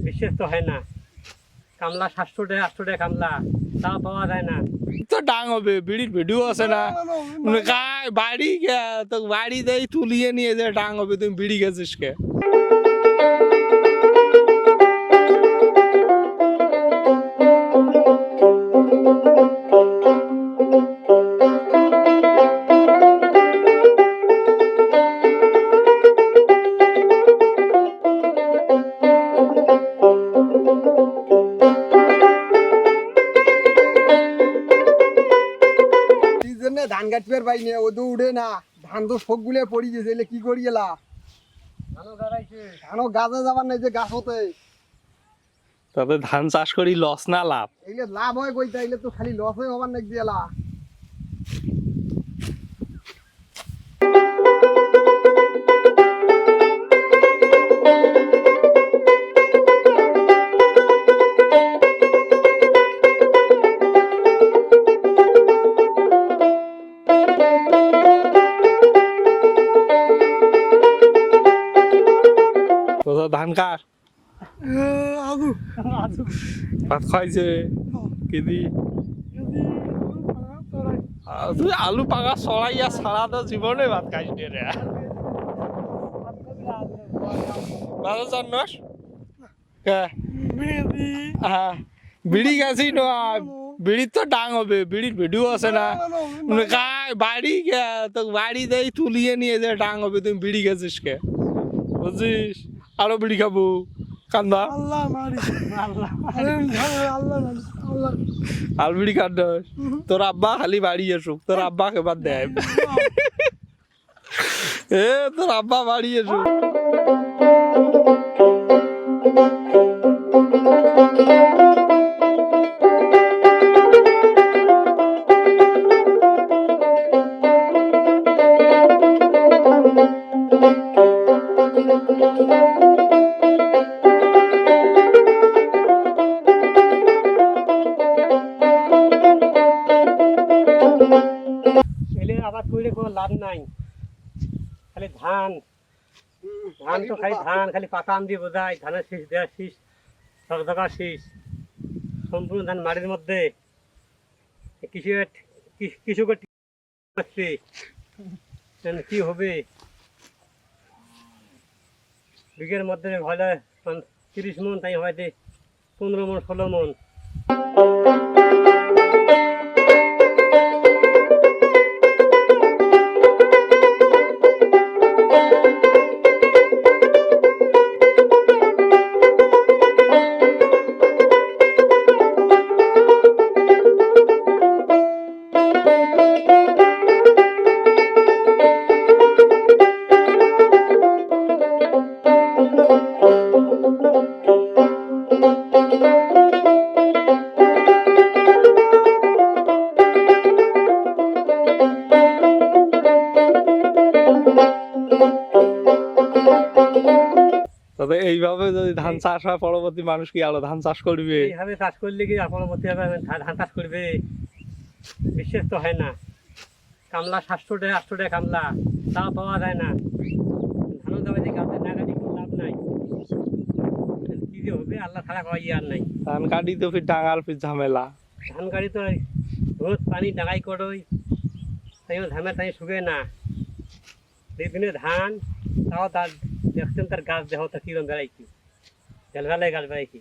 বিশেষ তো হয় না। কামলা 700 টাকা 800 টাকা কামলা, তাও পাওয়া যায় না। তো ডাং হবে, বিড়ির ভিডিও আছে না? কায় বাড়ি গে তো বাড়ি দেই তুলিয়ে নিয়ে যে ডাং হবে, তুমি বিড়ি গেছিস কে? ধান কাটবার পাই না, ও তো উঠে না, ধান তো শোক গুলে পড়ি গেছে, এলে কি করি গেলা? ধানও গাছে যাবার নাই যে গাছ হতে, তবে ধান চাষ করি লস না লাভ? এইলে লাভ হয় কইতা, এলে তো খালি লস হয়ে হবার নাকি এলা। তো ধান কার ভাত খাইছে কি দি? তুই আলু পাকা চড়াইয়া ছাড়া তো জীবনে ভাত খাইস রে। ভালো জানস বিড়ি গেছি নয়, বিড়ির তো ডাং হবে, বিড়ির ভিডিও আছে না? কায় বাড়ি গে তো বাড়ি দেই তুলিয়ে নিয়ে যে ডাং হবে, তুমি বিড়ি গেছিস কে? বুঝছিস? আরো বিড়ি খাবো কান্দা আল বিড়ি কান্দ। তোর আব্বা খালি বাড়ি আসুক, তোর আব্বাকে বাদ দেয়। এ তোর আব্বা বাড়ি আসুক। এলে আবাদ করে কোনো লাভ নাই, খালি ধান ধান তো খালি ধান, খালি পাতা আম দিয়ে বোঝায়, ধানের শীষ দেওয়ার শীষ, ঝকঝকা শীষ, সম্পূর্ণ ধান মাটির মধ্যে। কৃষকের কি হবে? বিঘের মধ্যে হলে 30 মন, তাই হয়তো 15 মন 16 মন। তবে এইভাবে যদি ধান চাষ হয়, পরবর্তী মানুষ কি আরো ধান চাষ করবে? এইভাবে চাষ করলে কি পরবর্তী হবে ধান চাষ করবে? বিশেষ তো হয় না। কামলা 700 টাকা 800 টাকা কামলা, তাও পাওয়া যায় না। ধানও যাবে যে গাছে না কাটি কোনো লাভ নাই। কি যে হবে আল্লাহ ছাড়া কয় আর নাই। ধান কাটি তো ফির ডাঙাল ফির ঝামেলা। ধান গাড়ি তো রোদ পানি ডাঙাই করোই, তাই ধানের তাই শুকে না। দিনে ধান, তাও তার দেখছেন তার গাছ দেহ তো কিরম বেড়াইছি, ঝালগালে গাছ বেড়াইছি।